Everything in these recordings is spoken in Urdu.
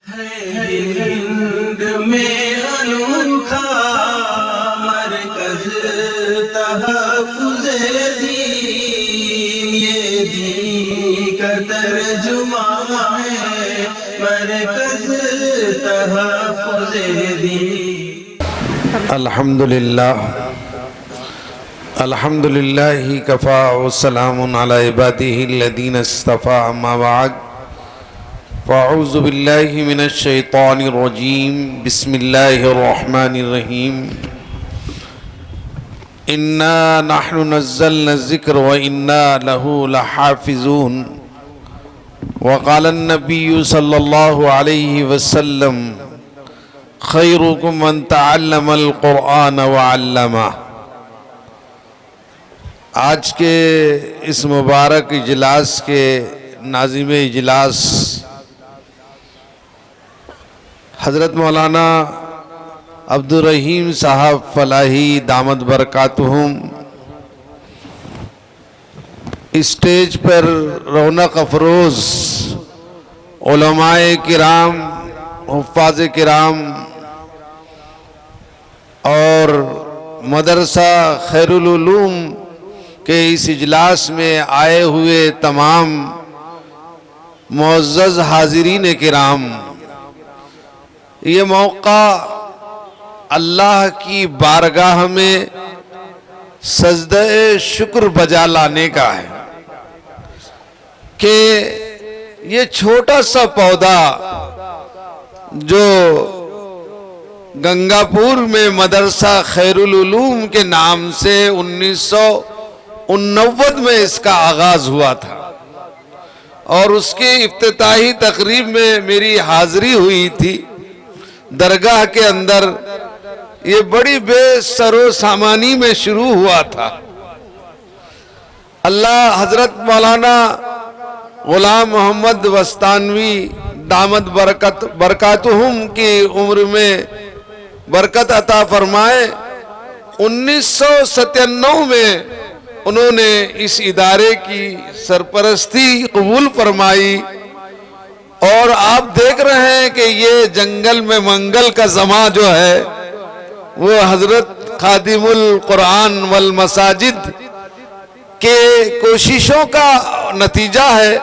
ہند میں انوکھا مرکز تحفظ دین، یہ دین کا ترجمہ ہے مرکز تحفظ دین۔ الحمدللہ الحمدللہ کفا والسلام علی عبادہ الذین اصطفیٰ، اما بعد فاعوذ باللہ من الشیطان الرجیم، بسم اللہ الرحمن الرحیم۔ انا نحن نزلنا الذکر وانا له لحافظون، وقال النبی صلی اللہ علیہ وسلم خیرکم من تعلم القرآن وعلمہ۔ آج کے اس مبارک اجلاس کے ناظم اجلاس حضرت مولانا عبدالرحیم صاحب فلاحی دامت برکاتہم، اسٹیج پر رونق افروز علماء کرام، حفاظ کرام اور مدرسہ خیر العلوم کے اس اجلاس میں آئے ہوئے تمام معزز حاضرین کرام، یہ موقع اللہ کی بارگاہ میں سجدہ شکر بجا لانے کا ہے کہ یہ چھوٹا سا پودا جو گنگاپور میں مدرسہ خیر العلوم کے نام سے 1989 میں اس کا آغاز ہوا تھا، اور اس کی افتتاحی تقریب میں میری حاضری ہوئی تھی درگاہ کے اندر۔ یہ بڑی بے سر و سامانی میں شروع ہوا تھا۔ اللہ حضرت مولانا غلام محمد وستانوی دامت برکاتہم کی عمر میں برکت عطا فرمائے۔ 1997 میں انہوں نے اس ادارے کی سرپرستی قبول فرمائی، اور آپ دیکھ رہے ہیں کہ یہ جنگل میں منگل کا زماں جو ہے وہ حضرت خادم القرآن والمساجد کے کوششوں کا نتیجہ ہے۔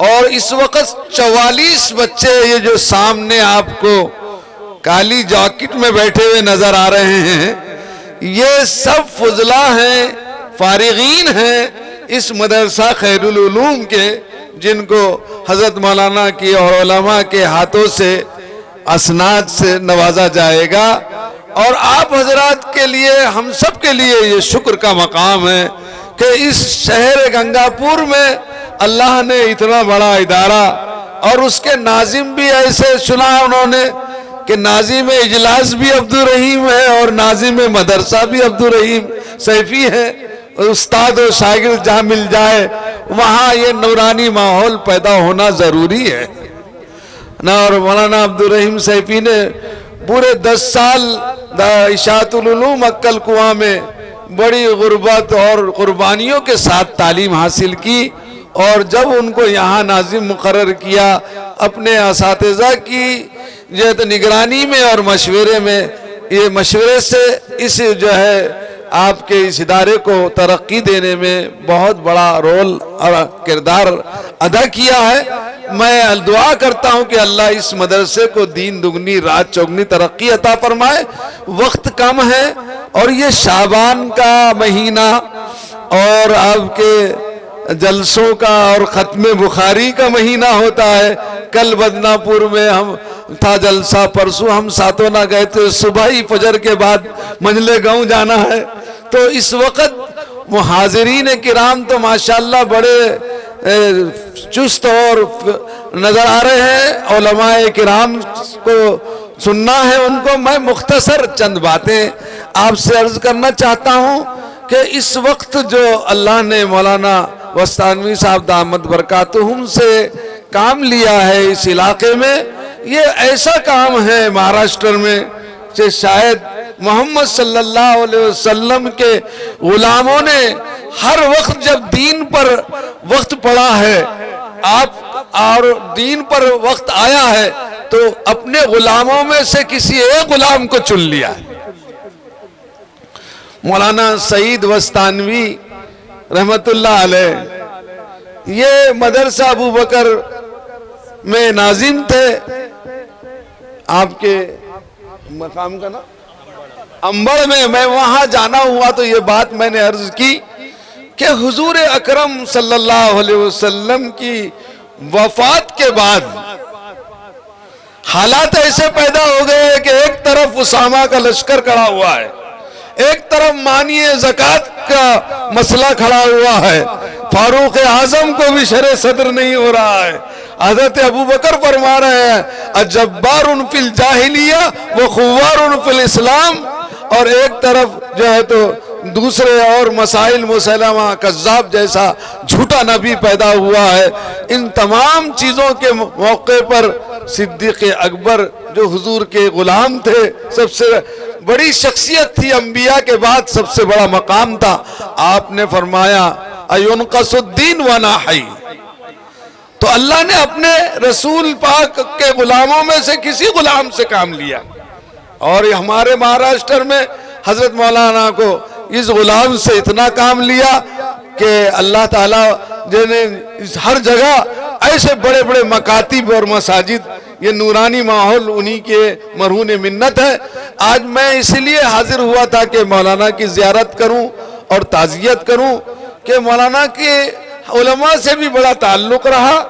اور اس وقت 44 بچے یہ جو سامنے آپ کو کالی جاکٹ میں بیٹھے ہوئے نظر آ رہے ہیں، یہ سب فضلہ ہیں، فارغین ہیں اس مدرسہ خیر العلوم کے، جن کو حضرت مولانا کی اور علماء کے ہاتھوں سے اسناد سے نوازا جائے گا۔ اور آپ حضرات کے لیے، ہم سب کے لیے یہ شکر کا مقام ہے کہ اس شہر گنگاپور میں اللہ نے اتنا بڑا ادارہ، اور اس کے ناظم بھی ایسے چنا انہوں نے کہ ناظم اجلاس بھی عبدالرحیم ہے اور ناظم مدرسہ بھی عبدالرحیم سیفی ہے۔ استاد و شاگرد جہاں مل جائے وہاں یہ نورانی ماحول پیدا ہونا ضروری ہے نا۔ اور مولانا عبدالرحیم سیفی نے پورے 10 سال اشاعت العلوم عقل کنواں میں بڑی غربت اور قربانیوں کے ساتھ تعلیم حاصل کی، اور جب ان کو یہاں ناظم مقرر کیا، اپنے اساتذہ کی نگرانی میں اور مشورے میں، یہ مشورے سے اس جو ہے آپ کے اس ادارے کو ترقی دینے میں بہت بڑا رول اور کردار ادا کیا ہے۔ میں دعا کرتا ہوں کہ اللہ اس مدرسے کو دین دگنی رات چوگنی ترقی عطا فرمائے۔ وقت کم ہے، اور یہ شعبان کا مہینہ اور آپ کے جلسوں کا اور ختم بخاری کا مہینہ ہوتا ہے۔ کل بدنا پور میں ہم تھا جلسہ، پرسوں ہم ساتونا گئے تھے، صبح ہی فجر کے بعد منجلے گاؤں جانا ہے۔ تو اس وقت محاضرین کرام تو ماشاءاللہ بڑے چست اور نظر آ رہے ہیں، علماء کرام کو سننا ہے ان کو۔ میں مختصر چند باتیں آپ سے عرض کرنا چاہتا ہوں کہ اس وقت جو اللہ نے مولانا وستانوی صاحب دامت برکاتہم سے کام لیا ہے اس علاقے میں، یہ ایسا کام ہے مہاراشٹر میں کہ شاید محمد صلی اللہ علیہ وسلم کے غلاموں نے ہر وقت جب دین پر وقت پڑا ہے آپ اور دین پر وقت آیا ہے تو اپنے غلاموں میں سے کسی ایک غلام کو چن لیا. مولانا سعید وستانوی رحمت اللہ علیہ یہ مدرسہ ابو بکر میں ناظم تھے. آپ کے مقام کا نا امبڑ میں وہاں جانا ہوا تو یہ بات میں نے عرض کی کہ حضور اکرم صلی اللہ علیہ وسلم کی وفات کے بعد حالات ایسے پیدا ہو گئے کہ ایک طرف اسامہ کا لشکر کھڑا ہوا ہے, ایک طرف مانی زکوٰۃ کا مسئلہ کھڑا ہوا ہے, فاروق اعظم کو بھی شرع صدر نہیں ہو رہا ہے. حضرت ابو بکر فرما رہے ہیں اجبار فی الجاہلیہ و خوار فی الاسلام, اور ایک طرف جو ہے تو دوسرے اور مسائل مسلمہ کذاب جیسا جھوٹا نبی پیدا ہوا ہے. ان تمام چیزوں کے موقع پر صدیق اکبر جو حضور کے غلام تھے, سب سے بڑی شخصیت تھی, انبیاء کے بعد سب سے بڑا مقام تھا, آپ نے فرمایا اَيُنْقَصُ الدِّينُ وَأَنَا حَيٌّ. تو اللہ نے اپنے رسول پاک کے غلاموں میں سے کسی غلام سے کام لیا, اور ہمارے مہاراشٹر میں حضرت مولانا کو اس غلام سے اتنا کام لیا کہ اللہ تعالیٰ نے ہر جگہ ایسے بڑے بڑے مکاتب اور مساجد, یہ نورانی ماحول انہی کے مرہون منت ہے. آج میں اس لیے حاضر ہوا تھا کہ مولانا کی زیارت کروں اور تعزیت کروں کہ مولانا کے علماء سے بھی بڑا تعلق رہا.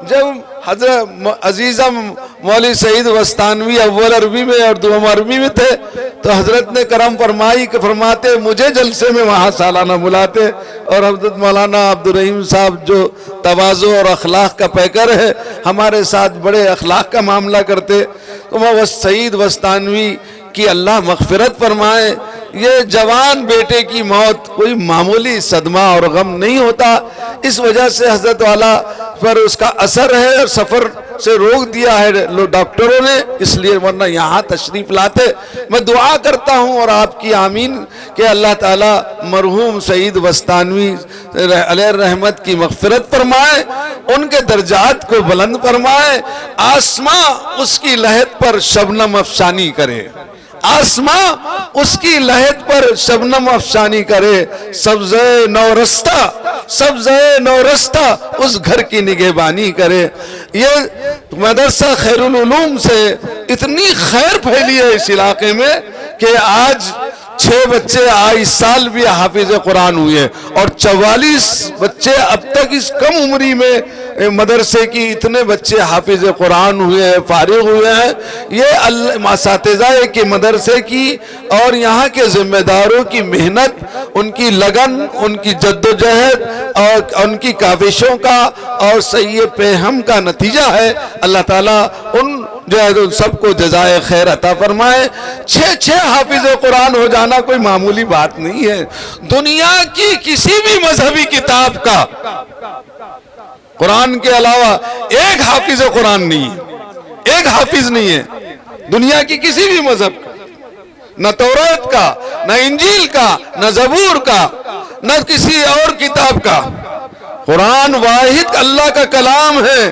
جب حضرت عزیزہ مولوی سعید وستانوی اول عربی میں اور دوم عربی میں تھے تو حضرت نے کرم فرمائی کہ فرماتے مجھے جلسے میں وہاں سالانہ بلاتے, اور حضرت مولانا عبدالرحیم صاحب جو تواضع اور اخلاق کا پیکر ہے ہمارے ساتھ بڑے اخلاق کا معاملہ کرتے. تو میں سعید وستانوی کی اللہ مغفرت فرمائے, یہ جوان بیٹے کی موت کوئی معمولی صدمہ اور غم نہیں ہوتا, اس وجہ سے حضرت والا پر اس کا اثر ہے اور سفر سے روک دیا ہے ڈاکٹروں نے, اس لیے ورنہ یہاں تشریف لاتے. میں دعا کرتا ہوں اور آپ کی آمین کہ اللہ تعالیٰ مرحوم سعید وستانوی علیہ رحمت کی مغفرت فرمائے, ان کے درجات کو بلند فرمائے, آسماں اس کی لہت پر شبنم افشانی کرے, آسماں اس کی لہت پر شبنم افشانی کرے, سبزے نورستہ اس گھر کی نگہبانی کرے. یہ مدرسہ خیر العلوم سے اتنی خیر پھیلی ہے اس علاقے میں کہ آج 6 بچے اس سال بھی حافظ قرآن ہوئے, اور 44 بچے اب تک اس کم عمری میں مدرسے کی اتنے بچے حافظ قرآن ہوئے, فارغ ہوئے ہیں. یہ اساتذہ کے مدرسے کی اور یہاں کے ذمہ داروں کی محنت, ان کی لگن, ان کی جدوجہد اور ان کی کاوشوں کا اور صحیح پیہم کا نتیجہ ہے. اللہ تعالیٰ ان جو ہے سب کو جزائے خیر عطا فرمائے. 6 حافظ قرآن ہو جانا کوئی معمولی بات نہیں ہے. دنیا کی کسی بھی مذہبی کتاب کا قرآن کے علاوہ ایک حافظ قرآن نہیں ہے, ایک حافظ نہیں ہے دنیا کی کسی بھی مذہب کا, نہ توریت کا, نہ انجیل کا, نہ زبور کا, نہ کسی اور کتاب کا. قرآن واحد اللہ کا کلام ہے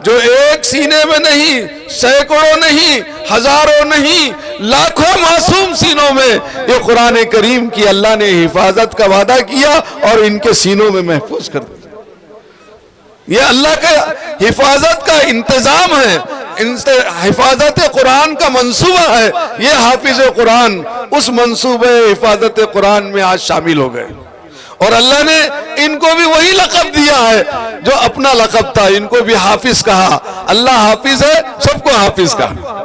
جو ایک سینے میں نہیں, سینکڑوں نہیں, ہزاروں نہیں, لاکھوں معصوم سینوں میں یہ قرآن کریم کی اللہ نے حفاظت کا وعدہ کیا اور ان کے سینوں میں محفوظ کر دیا. یہ اللہ کا حفاظت کا انتظام ہے, حفاظت قرآن کا منصوبہ ہے. یہ حافظ قرآن اس منصوبے حفاظت قرآن میں آج شامل ہو گئے, اور اللہ نے ان کو بھی وہی لقب دیا ہے جو اپنا لقب تھا, ان کو بھی حافظ کہا. اللہ حافظ ہے, سب کو حافظ کہا.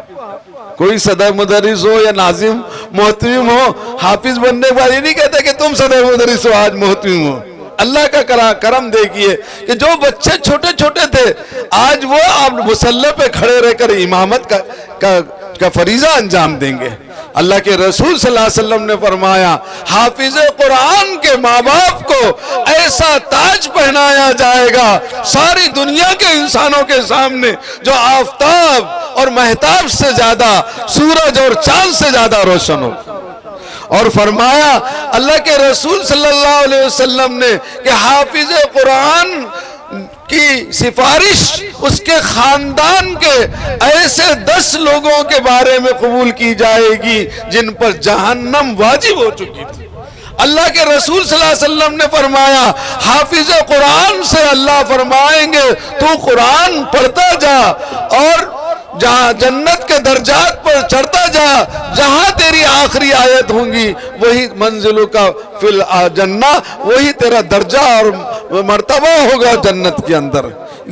کوئی صدر مدرس ہو یا ناظم محتمم ہو, حافظ بننے کے بعد یہ نہیں کہتا کہ تم صدر مدرس ہو آج محتمم ہو. اللہ کا کرم دیکھیے کہ جو بچے چھوٹے چھوٹے تھے آج وہ آپ مصلی پہ کھڑے رہ کر امامت کا فریضہ انجام دیں گے. اللہ کے رسول صلی اللہ علیہ وسلم نے فرمایا حافظ قرآن کے ماں باپ کو ایسا تاج پہنایا جائے گا ساری دنیا کے انسانوں کے سامنے جو آفتاب اور مہتاب سے زیادہ, سورج اور چاند سے زیادہ روشن ہو. اور فرمایا اللہ کے رسول صلی اللہ علیہ وسلم نے کہ حافظ قرآن کی سفارش اس کے خاندان کے ایسے 10 لوگوں کے بارے میں قبول کی جائے گی جن پر جہنم واجب ہو چکی تھی۔ اللہ کے رسول صلی اللہ علیہ وسلم نے فرمایا، حافظ قرآن سے اللہ فرمائیں گے تو قرآن پڑھتا جا اور جہاں جنت کے درجات پر چڑھتا جا، جہاں تیری آخری آیت ہوں گی وہی منزلوں کا فی الجنہ، وہی تیرا درجہ اور مرتبہ ہوگا جنت کے اندر۔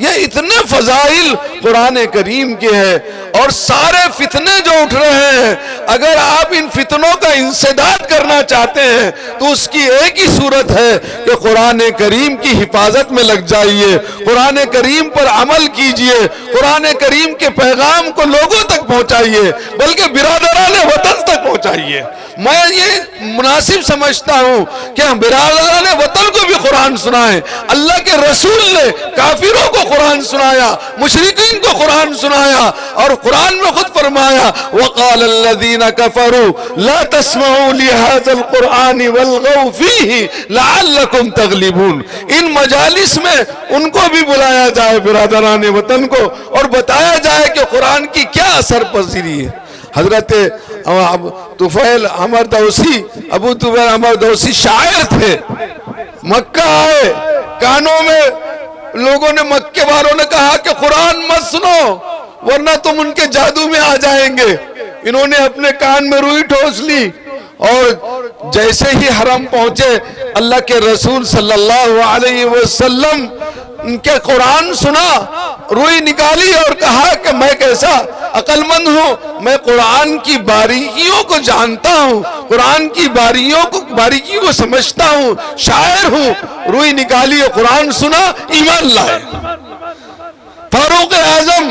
یہ اتنے فضائل قرآن کریم کے ہیں، اور سارے فتنے جو اٹھ رہے ہیں، اگر آپ ان فتنوں کا انسداد کرنا چاہتے ہیں تو اس کی ایک ہی صورت ہے کہ قرآن کریم کی حفاظت میں لگ جائیے، قرآن کریم پر عمل کیجئے، قرآن کریم کے پیغام کو لوگوں تک پہنچائیے، بلکہ برادران وطن تک پہنچائیے۔ میں یہ مناسب سمجھتا ہوں کہ ہم برادران وطن کو بھی قرآن سنائیں۔ اللہ کے رسول نے کافروں کو قرآن سنایا، مشرکین کو قرآن سنایا، اور قرآن میں خود فرمایا وَقَالَ الَّذِينَ كَفَرُوا لَا تَسْمَعُوا لِهَذَا الْقُرْآنِ وَالْغَوْا فِيهِ لَعَلَّكُمْ تَغْلِبُونَ۔ ان مجالس میں ان کو بھی بلایا جائے، برادران وطن کو، اور بتایا جائے کہ قرآن کی کیا اثر پذیری ہے۔ حضرت طفیل عمر دوسی، ابو طفیل عمر دوسی شاعر تھے، مکہ آئے، کانوں میں لوگوں نے، مکے والوں نے کہا کہ قرآن مت سنو ورنہ تم ان کے جادو میں آ جائیں گے۔ انہوں نے اپنے کان میں روئی ٹھوس لی، اور جیسے ہی حرم پہنچے اللہ کے رسول صلی اللہ علیہ وسلم ان کے قرآن سنا، روئی نکالی اور کہا کہ میں کیسا عقل مند ہوں، میں قرآن کی باریکیوں کو جانتا ہوں، قرآن کی باریکیوں کو سمجھتا ہوں، شاعر ہوں۔ روئی نکالی اور قرآن سنا، ایمان لائے۔ فاروق اعظم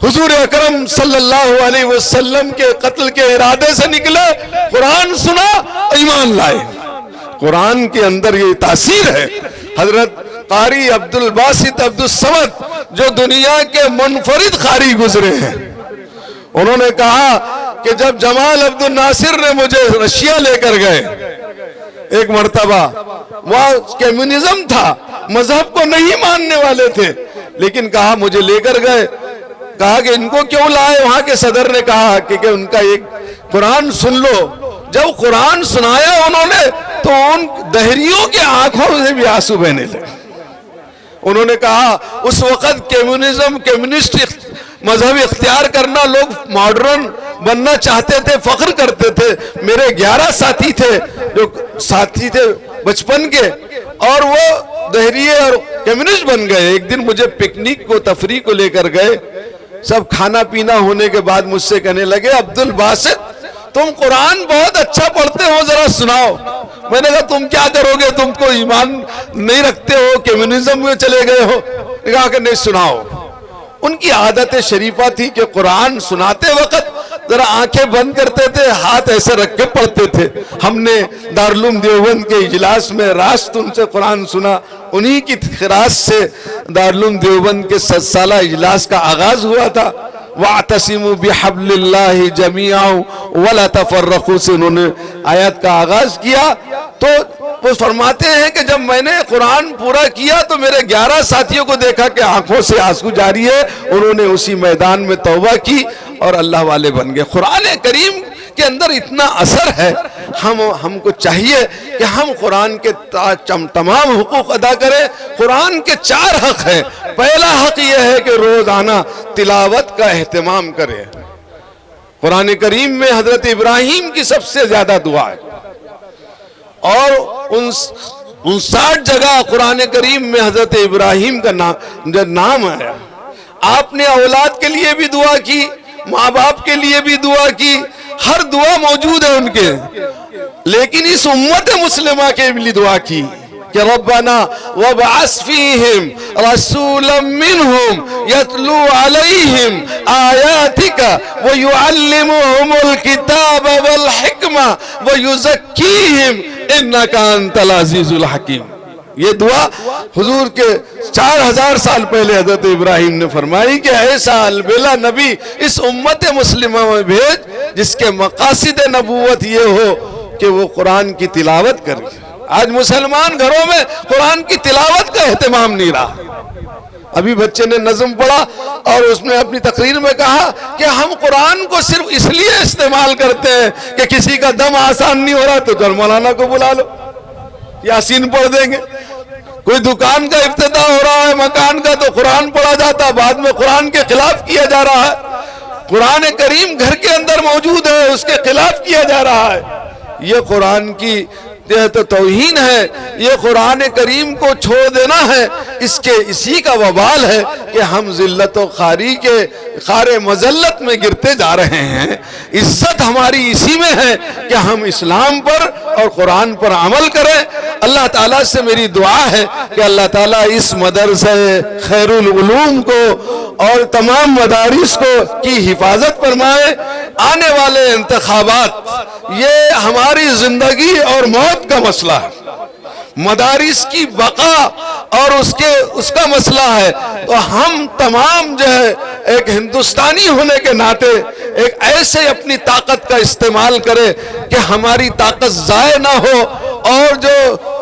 حضور اکرم صلی اللہ علیہ وسلم کے قتل کے ارادے سے نکلے، قرآن سنا، ایمان لائے۔ قرآن کے اندر یہ تاثیر ہے۔ حضرت قاری عبدالباسط عبدالصمد جو دنیا کے منفرد قاری گزرے ہیں، انہوں نے کہا کہ جب جمال عبد الناصر نے مجھے رشیا لے کر گئے ایک مرتبہ، وہاں کمیونزم تھا، مذہب کو نہیں ماننے والے تھے، لیکن کہا مجھے لے کر گئے، کہا کہ ان کو کیوں لائے؟ وہاں کے صدر نے کہا کہ ان کا ایک قرآن سن لو۔ جب قرآن سنایا انہوں نے تو ان دہریوں کے آنکھوں سے بھی آنسو بہنے لگے۔ انہوں نے کہا اس وقت کمیونزم، کمیونسٹ مذہب اختیار کرنا، لوگ ماڈرن بننا چاہتے تھے، فخر کرتے تھے۔ میرے 11 ساتھی تھے جو ساتھی تھے بچپن کے، اور وہ دہریے اور کمیونسٹ بن گئے۔ ایک دن مجھے پکنک کو، تفریح کو لے کر گئے، سب کھانا پینا ہونے کے بعد مجھ سے کہنے لگے عبدالباسط تم قرآن بہت اچھا پڑھتے ہو، ذرا سناؤ۔ میں نے کہا تم کیا کرو گے، تم کو ایمان نہیں رکھتے ہو، کمیونزم میں چلے گئے ہو۔ کہا کہ نہیں، سناؤ۔ ان کی عادت شریفہ تھی کہ قرآن سناتے وقت ذرا آنکھیں بند کرتے تھے، ہاتھ ایسے رکھ کے پڑھتے تھے۔ ہم نے دارالعلوم دیوبند کے اجلاس میں راست ان سے قرآن سنا، انہی کی خراج سے دارالعلوم دیوبند کے 7 سالہ اجلاس کا آغاز ہوا تھا۔ وَاعْتَصِمُوا بِحَبْلِ اللَّهِ جَمِيعًا وَلَا تَفَرَّقُوا سے انہوں نے آیت کا آغاز کیا۔ تو وہ فرماتے ہیں کہ جب میں نے قرآن پورا کیا تو میرے 11 ساتھیوں کو دیکھا کہ آنکھوں سے آنسو جاری ہے، انہوں نے اسی میدان میں توبہ کی اور اللہ والے بن گئے۔ قرآن کریم کے اندر اتنا اثر ہے، ہم کو چاہیے کہ ہم قرآن کے تمام حقوق ادا کریں۔ قرآن کے 4 حق ہیں۔ پہلا حق یہ ہے کہ روزانہ تلاوت کا اہتمام کریں۔ قرآن کریم میں حضرت ابراہیم کی سب سے زیادہ دعا ہے، اور 59 جگہ قرآن کریم میں حضرت ابراہیم کا نام ہے۔ آپ نے اولاد کے لیے بھی دعا کی، ماں باپ کے لیے بھی دعا کی، ہر دعا موجود ہے ان کے، لیکن اس امت مسلمہ کے لیے دعا کی کہ ربنا وابعث فیہم رسولا منہم یتلو علیہم آیاتک ویعلمہم الکتاب والحکمہ ویزکیہم انکا انت العزیز الحکیم۔ یہ دعا حضور کے 4000 سال پہلے حضرت ابراہیم نے فرمائی کہ ایسا البلا نبی اس امت مسلمہ میں بھیج جس کے مقاصد نبوت یہ ہو کہ وہ قرآن کی تلاوت کرے۔ آج مسلمان گھروں میں قرآن کی تلاوت کا اہتمام نہیں رہا. ابھی بچے نے نظم پڑھا اور اس نے اپنی تقریر میں کہا کہ ہم قرآن کو صرف اس لیے استعمال کرتے ہیں کہ کسی کا دم آسان نہیں ہو رہا تو چل مولانا کو بلا لو، یاسین پڑھ دیں گے. کوئی دکان کا افتتاح ہو رہا ہے مکان کا تو قرآن پڑھا جاتا، بعد میں قرآن کے خلاف کیا جا رہا ہے. قرآن کریم گھر کے اندر موجود ہے، اس کے خلاف کیا جا رہا ہے. یہ قرآن کی تو توہین ہے، یہ قرآن کریم کو چھوڑ دینا ہے. اسی کا وبال ہے کہ ہم ذلت و خواری کے خار مذلت میں گرتے جا رہے ہیں. عزت ہماری اسی میں ہے کہ ہم اسلام پر اور قرآن پر عمل کریں. اللہ تعالیٰ سے میری دعا ہے کہ اللہ تعالیٰ اس مدرسہ خیر العلوم کو اور تمام مدارس کو کی حفاظت فرمائے. آنے والے انتخابات یہ ہماری زندگی اور موت کا مسئلہ ہے، مدارس کی بقا اور اس کا مسئلہ ہے. تو ہم تمام جو ہے ایک ہندوستانی ہونے کے ناطے ایک ایسے اپنی طاقت کا استعمال کرے کہ ہماری طاقت ضائع نہ ہو اور جو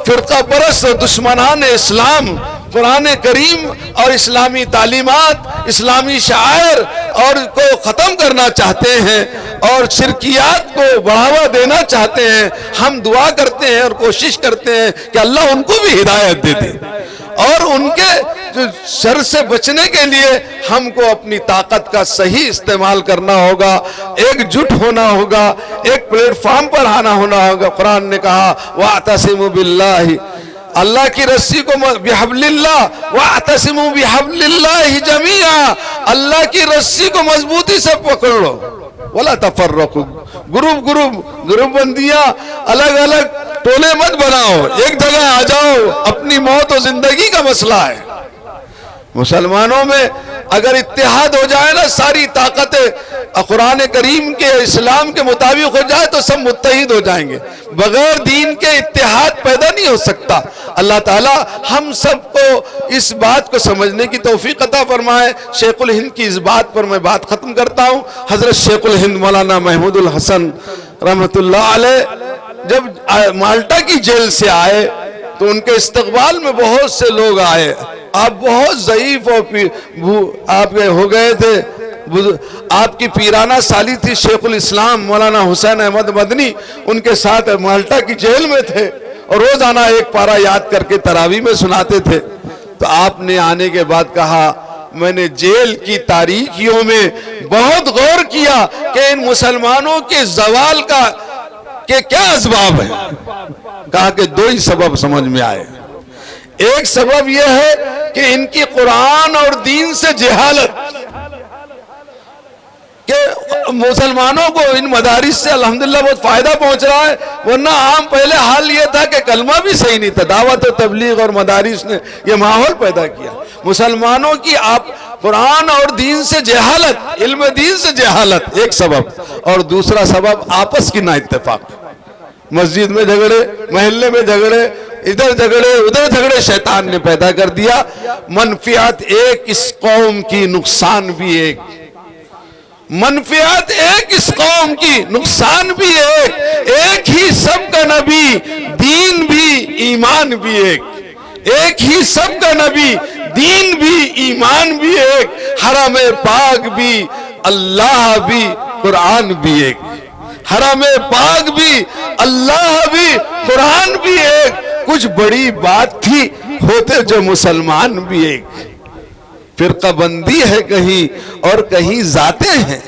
فرقہ پرست دشمنان اسلام قرآن کریم اور اسلامی تعلیمات اسلامی شعائر اور کو ختم کرنا چاہتے ہیں اور شرکیات کو بڑھاوا دینا چاہتے ہیں، ہم دعا کرتے ہیں اور کوشش کرتے ہیں کہ اللہ ان کو بھی ہدایت دے دے اور ان کے شر سے بچنے کے لیے ہم کو اپنی طاقت کا صحیح استعمال کرنا ہوگا، ایک جٹ ہونا ہوگا، ایک پلیٹ فارم پر آنا ہوگا. قرآن نے کہا وَاعْتَصِمُوا بِاللَّهِ، اللہ کی رسی کو بِحَبْلِ اللَّهِ وَاعْتَصِمُوا بِحَبْلِ اللَّهِ جَمِيعًا، اللہ کی رسی کو مضبوطی سے پکڑ لو. وَلَا تَفَرَّقُوا، گروپ بندیاں الگ الگ ٹولے مت بناؤ، ایک جگہ آ جاؤ. اپنی موت و زندگی کا مسئلہ ہے. مسلمانوں میں اگر اتحاد ہو جائے نا، ساری طاقتیں قرآن کریم کے اسلام کے مطابق ہو جائے تو سب متحد ہو جائیں گے. بغیر دین کے اتحاد پیدا نہیں ہو سکتا. اللہ تعالی ہم سب کو اس بات کو سمجھنے کی توفیق عطا فرمائے. شیخ الہند کی اس بات پر میں بات ختم کرتا ہوں. حضرت شیخ الہند مولانا محمود الحسن رحمت اللہ علیہ جب مالٹا کی جیل سے آئے تو ان کے استقبال میں بہت سے لوگ آئے. آپ بہت ضعیف اور آپ ہو گئے تھے. آپ کی پیرانہ سالی تھی شیخ الاسلام مولانا حسین احمد مدنی، ان کے ساتھ مالٹا کی جیل میں تھے اور روزانہ ایک پارہ یاد کر کے تراویح میں سناتے تھے. تو آپ نے آنے کے بعد کہا میں نے جیل کی تاریکیوں میں بہت غور کیا کہ ان مسلمانوں کے زوال کا کہ کیا اسباب ہیں. کہا کہ دو ہی سبب سمجھ میں آئے. ایک سبب یہ ہے کہ ان کی قرآن اور دین سے جہالت، کہ مسلمانوں کو ان مدارس سے الحمدللہ بہت فائدہ پہنچ رہا ہے، ورنہ عام پہلے حال یہ تھا کہ کلمہ بھی صحیح نہیں تھا. دعوت و تبلیغ اور مدارس نے یہ ماحول پیدا کیا. مسلمانوں کی آپ قرآن اور دین سے جہالت، علم دین سے جہالت ایک سبب، اور دوسرا سبب آپس کی نا اتفاق. مسجد میں جھگڑے، محلے میں جھگڑے، ادھر جھگڑے ادھر جھگڑے شیطان نے پیدا کر دیا. منفیات ایک، اس قوم کی نقصان بھی ایک. منفیات ایک، اس قوم کی نقصان بھی ایک. ایک ہی سب کا نبی، دین بھی ایمان بھی ایک. ایک ہی سب کا نبی، دین بھی ایمان بھی ایک. حرم پاک بھی، اللہ بھی، قرآن بھی ایک. حرم پاک بھی، اللہ بھی، قرآن بھی ایک. کچھ بڑی بات تھی، ہوتے جو مسلمان بھی ایک. فرقہ بندی ہے کہیں اور کہیں ذاتیں ہیں.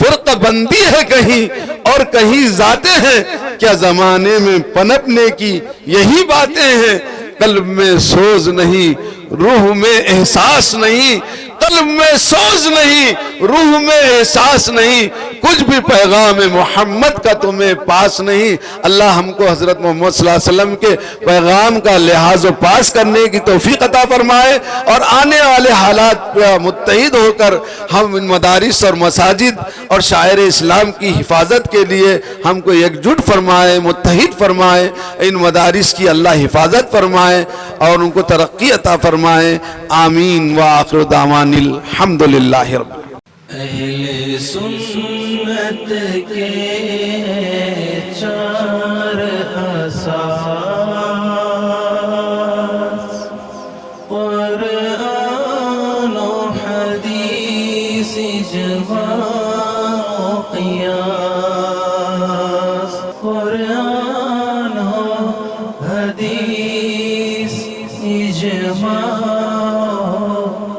فرقہ بندی ہے کہیں اور کہیں ذاتیں ہیں. کیا زمانے میں پنپنے کی یہی باتیں ہیں. قلب میں سوز نہیں، روح میں احساس نہیں. قلب میں سوز نہیں، روح میں احساس نہیں. کچھ بھی پیغام محمد کا تمہیں پاس نہیں. اللہ ہم کو حضرت محمد صلی اللہ علیہ وسلم کے پیغام کا لحاظ و پاس کرنے کی توفیق عطا فرمائے اور آنے والے حالات پر متحد ہو کر ہم ان مدارس اور مساجد اور شاعر اسلام کی حفاظت کے لیے ہم کو ایکجٹ فرمائے، متحد فرمائے. ان مدارس کی اللہ حفاظت فرمائے اور ان کو ترقی عطا فرمائے. آمین. وآخر دعوانا الحمدللہ رب. اہل سنت کے چار آثار قیاس قرآن و حدیث اجماع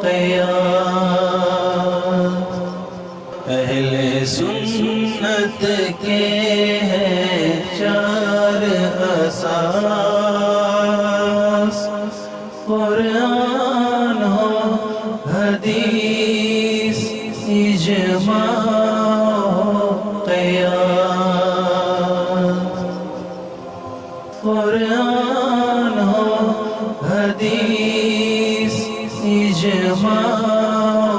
قیاس اہل سنت کے ہیں چار اساس قرآن و حدیث اجماع قیاس قرآن و حدیث اجماع